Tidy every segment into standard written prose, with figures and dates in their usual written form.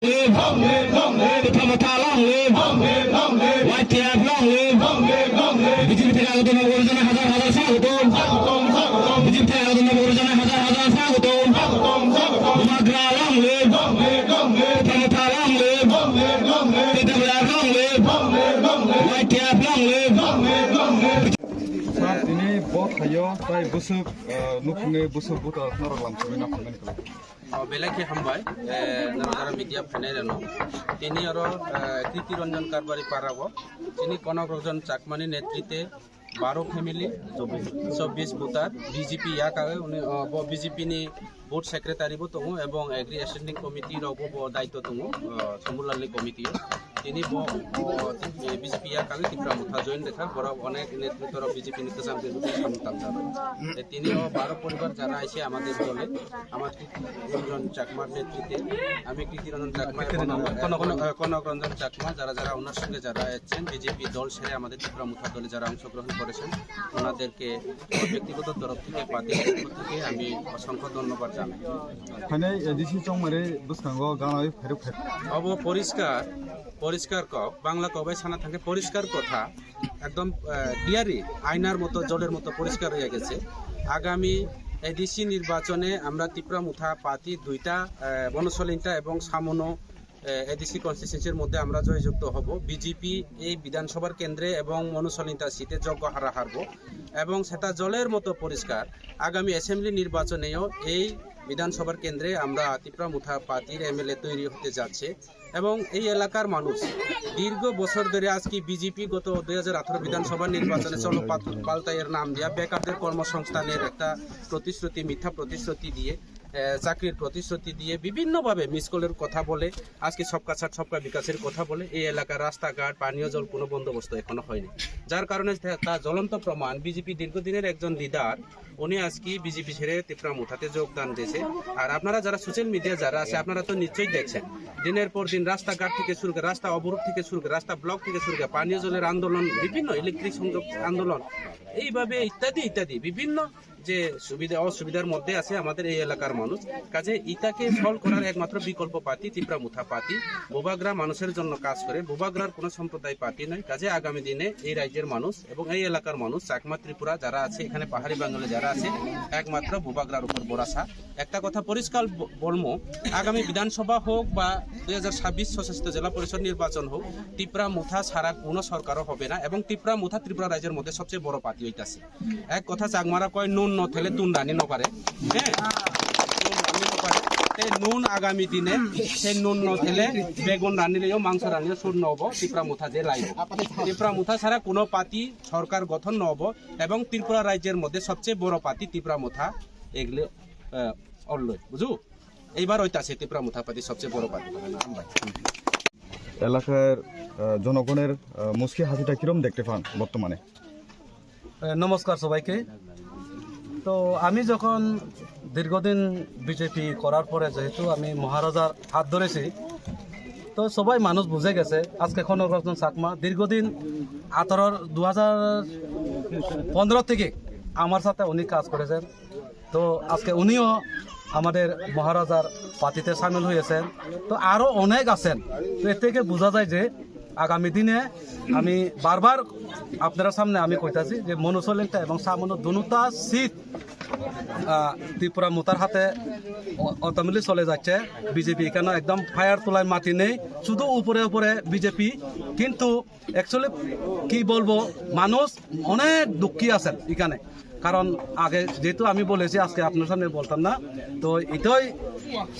live, long live, Pamata long live, YTF long live, BJP থেকে আগত নবগরজনে হাজার হাজার স্বাগতম, বিজেপি থেকে আগত নবগরজনে হাজার হাজার স্বাগতম, উমাগ্রা long live, Pamata long live, PWR long live, YTF long live. Ini bot hayo tai busuk nukune busuk buta naralam sabina pangani kala. বেলাকে হামবাই যারা মিডিয়া ফাইনাইরানো তিনি আরো কৃতি রঞ্জন কারবারি পারাব তিনি কনক রঞ্জন চাকমানি নেতৃত্বে 12 ফ্যামিলি 24 ভোটার বিজেপি ইয়াক আগে উনি বিজেপি নি বোর্ড সেক্রেটারি বো দङ এবং এগ্রি স্ট্যান্ডিং কমিটি রাवबो দায়িত্ব দङ সমুলালি কমিটি তিনি বিজেপি ইয়াক আগে ত্রিপুরা মুথা জয়েন দেখা বড় অনেক নেতৃত্বর বিজেপি নির্দেশন বিরুদ্ধে সামতাম যাবে তিনি 12 পরিবার যারা আছে আমাদের দলে আমার রঞ্জন চাকমার নেতৃত্বে আমি কৃতি রঞ্জন চাকমা কনক রঞ্জন চাকমা যারা যারা ওনার সঙ্গে যারা আছেন বিজেপি দল ছেড়ে আমাদের ত্রিপুরা মুথা দলে যারা অংশগ্রহণ করেছেন ওনাদেরকে ব্যক্তিগত তরফ থেকে পার্টির পক্ষ থেকে আমি অসংখ্য ধন্যবাদ জানাই। Hani edisi chongmare buskango ganai feruk fer. Of পরিষ্কার কক বাংলা কবাই সানা থাকে পরিষ্কার কথা একদম ক্লিয়ারই আয়নার মতো জলের মতো পরিষ্কার হয়ে গেছে। আগামী এডিসি নির্বাচনে আমরা ত্রিপুরা মুথা পার্টি দুইটা বনসলিনটা এবং সামনো এডিসি কনস্টিটিউয়েন্সির মধ্যে আমরা জয়যুক্ত হব। বিজেপি এই বিধানসভার কেন্দ্রে এবং মনুসলিনটা সিটে যোগ্য হারা হারব এবং সেটা জলের মতো পরিষ্কার। আগামী অ্যাসেম্বলি নির্বাচনেও এই বিধানসভার কেন্দ্রে আমরা ত্রিপুরা মুথা পার্টির এমএলএ তৈরি হতে যাচ্ছে এবং এই এলাকার মানুষ দীর্ঘ বছর ধরে আজকে বিজেপি গত 2018 বিধানসভা নির্বাচনে চলো পাল্টাইয়ের নাম দিয়া বেকারদের কর্মসংস্থানের একটা প্রতিশ্রুতি মিথ্যা প্রতিশ্রুতি দিয়ে চাকরির প্রতিশ্রুতি দিয়ে বিভিন্নভাবে মিসকলের কথা বলে আজকে সবকা ছাড় সবকা বিকাশের কথা বলে এই এলাকার রাস্তাঘাট পানীয় জল কোনো বন্দোবস্ত এখনো হয়নি, যার কারণে তার জ্বলন্ত প্রমাণ বিজেপি দীর্ঘদিনের একজন লিডার উনি আজকে বিজেপি ছেড়ে ত্রিপুরা মুথাতে যোগদান দিয়েছে। আর আপনারা যারা সোশ্যাল মিডিয়া যারা আছে আপনারা তো নিশ্চয়ই দেখছেন দিনের পর দিন রাস্তাঘাট থেকে শুরু করে রাস্তা অবরোধ থেকে শুরু করে রাস্তা ব্লক থেকে শুরু করে পানীয় জলের আন্দোলন বিভিন্ন ইলেকট্রিক সংযোগ আন্দোলন এইভাবে ইত্যাদি ইত্যাদি বিভিন্ন যে সুবিধা অসুবিধার মধ্যে আছে আমাদের এই এলাকার মানুষ। কাজে ইটাকে সলভ করার একমাত্র বিকল্প পার্টি ত্রিপুরা মুথা পার্টি। বোবাগ্রা মানুষের জন্য কাজ করে, বোবাগ্রার কোনো সম্প্রদায় পার্টি নয়। কাজে আগামী দিনে এই রাজ্যের মানুষ এবং এই এলাকার মানুষ চাকমা ত্রিপুরা যারা আছে এখানে পাহাড়ি বাঙালি যারা আছে একমাত্র বোবাগ্রার উপর ভরসা। একটা কথা পরিষ্কার বলবো, আগামী বিধানসভা হোক বা 2026 স্বশাসিত জেলা পরিষদ নির্বাচন হোক ত্রিপুরা মুথা ছাড়া কোনো সরকারও হবে না এবং ত্রিপুরা মুথা ত্রিপুরা রাজ্যের মধ্যে সবচেয়ে বড় পার্টি হইতাছে। এক কথা চাকমারা কয় নুন নথেলে তুন রানি নপারে, হ্যাঁ নুন আগামী দিনে সেই নুন নথেলে বেগুন রানিলেও মাংস রানিলেও সুর নহব ত্রিপুরা মুথা যে লাইব। ত্রিপুরা মুথা ছাড়া কোনো পার্টি সরকার গঠন নহব এবং ত্রিপুরা রাজ্যের মধ্যে সবচেয়ে বড় পার্টি ত্রিপুরা মুথা এগুলো অল্লই বুঝু এইবার হইতাছে ত্রিপুরা মুথা পার্টি সবচেয়ে বড় পার্টি। এলাকার জনগণের মুশকি হাসিটা কিরম দেখতে পান বর্তমানে? নমস্কার সবাইকে। তো আমি যখন দীর্ঘদিন বিজেপি করার পরে যেহেতু আমি মহারাজার হাত ধরেছি তো সবাই মানুষ বুঝে গেছে আজকে কনক রঞ্জন চাকমা দীর্ঘদিন 2015 থেকে আমার সাথে উনি কাজ করেছেন। তো আজকে উনিও আমাদের মহারাজার পার্টিতে সামিল হয়েছেন। তো আরও অনেক আছেন। তো এর থেকে বোঝা যায় যে আগামী দিনে আমি বারবার আপনার সামনে আমি কইতাছি যে মনুসলিনটা এবং সামনো দুটা সিট ত্রিপুরা মুথার হাতে অটোমেটিক চলে যাচ্ছে। বিজেপি এখানে একদম ফায়ার তোলায় মাটি নেই, শুধু উপরে উপরে বিজেপি। কিন্তু অ্যাকচুয়ালি কি বলবো, মানুষ অনেক দুঃখী আছেন এখানে। কারণ আগে যেহেতু আমি বলেছি আজকে আপনার সামনে বলতাম না, তো এটাই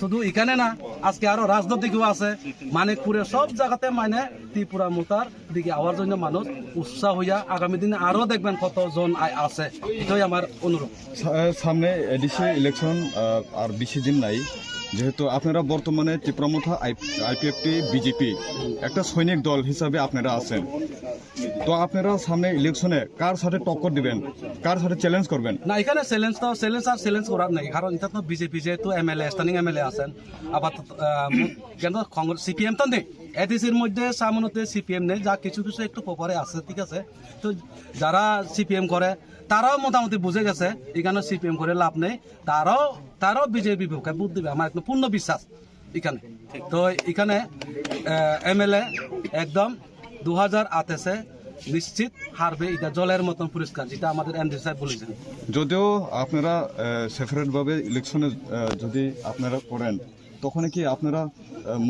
শুধু এখানে না আজকে আরো রাজনৈতিকও আছে মানিকপুরের সব জায়গাতে মানে ত্রিপুরা মুথার দিকে আওয়ার জন্য মানুষ উৎসাহ হইয়া আগামী দিনে আরো দেখবেন কতজন আছে। এটাই আমার অনুরোধ। সামনে এডিসি ইলেকশন আর বেশি দিন নাই, যেহেতু আপনারা বর্তমানে ত্রিপুরা মুথা আইপিএফটি বিজেপি একটা সৈনিক দল হিসাবে আপনারা আছেন, তো আপনারা সামনে ইলেকশনে কার সাথে টক্কর দিবেন, কার সাথে চ্যালেঞ্জ করবেন? না এখানে চ্যালেঞ্জ করার নেই, কারণ এটা তো বিজেপি যেহেতু এমএলএ স্ট্যান্ডিং এমএলএ আছেন। আবার কিন্তু সিপিএম তো নেই, এডিসির মধ্যে সামনেতে সিপিএম নেই, যা কিছু কিছু একটু পরে আছে, ঠিক আছে। তো যারা সিপিএম করে তারাও মোটামুটি বুঝে গেছে এখানে সিপিএম করে লাভ নেই, তারাও বিজেপি পক্ষে ভোট দিবে, আমার একদম পূর্ণ বিশ্বাস। এখানে। তো এখানে MLA একদম 2028 নিশ্চিত হারবে, এটা জলের মতন পরিষ্কার, যেটা আমাদের এমডি সাহেব বলেছেন। যদিও আপনারা সেপারেট ভাবে ইলেকশনে যদি আপনারা করেন, তখন কি আপনারা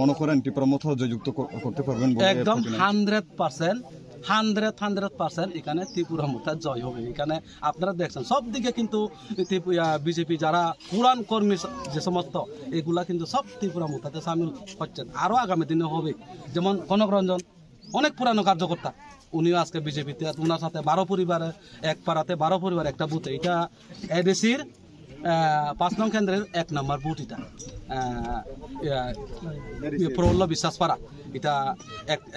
মনে করেন ত্রিপুরা জয়যুক্ত করতে পারবেন বলে? একদম 100% এখানে ত্রিপুরা মুথা জয় হবে। এখানে আপনারা দেখছেন সব দিকে কিন্তু বিজেপি যারা পুরান কর্মী যে সমস্ত এগুলা কিন্তু সব ত্রিপুরা মুথাতে সামিল হচ্ছেন, আরো আগামী দিনে হবে। যেমন কনক রঞ্জন অনেক পুরানো কার্যকর্তা, উনিও আজকে বিজেপিতে, ওনার সাথে 12 পরিবারে, এক পাড়াতে 12 পরিবার একটা বুথে, এটা এডিসির 5 নং কেন্দ্রের 1 নম্বর বুথ। এটা প্রহ্ল বিশ্বাস পাড়া, এটা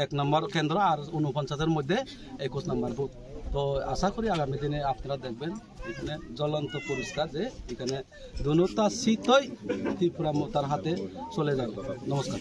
এক নম্বর কেন্দ্র, আর 49-এর মধ্যে 21 নম্বর বুথ। তো আশা করি আগামী দিনে আপনারা দেখবেন এখানে জ্বলন্ত পরিষ্কার, যে এখানে দুটা সিটই ত্রিপুরা তার হাতে চলে যাবে। নমস্কার।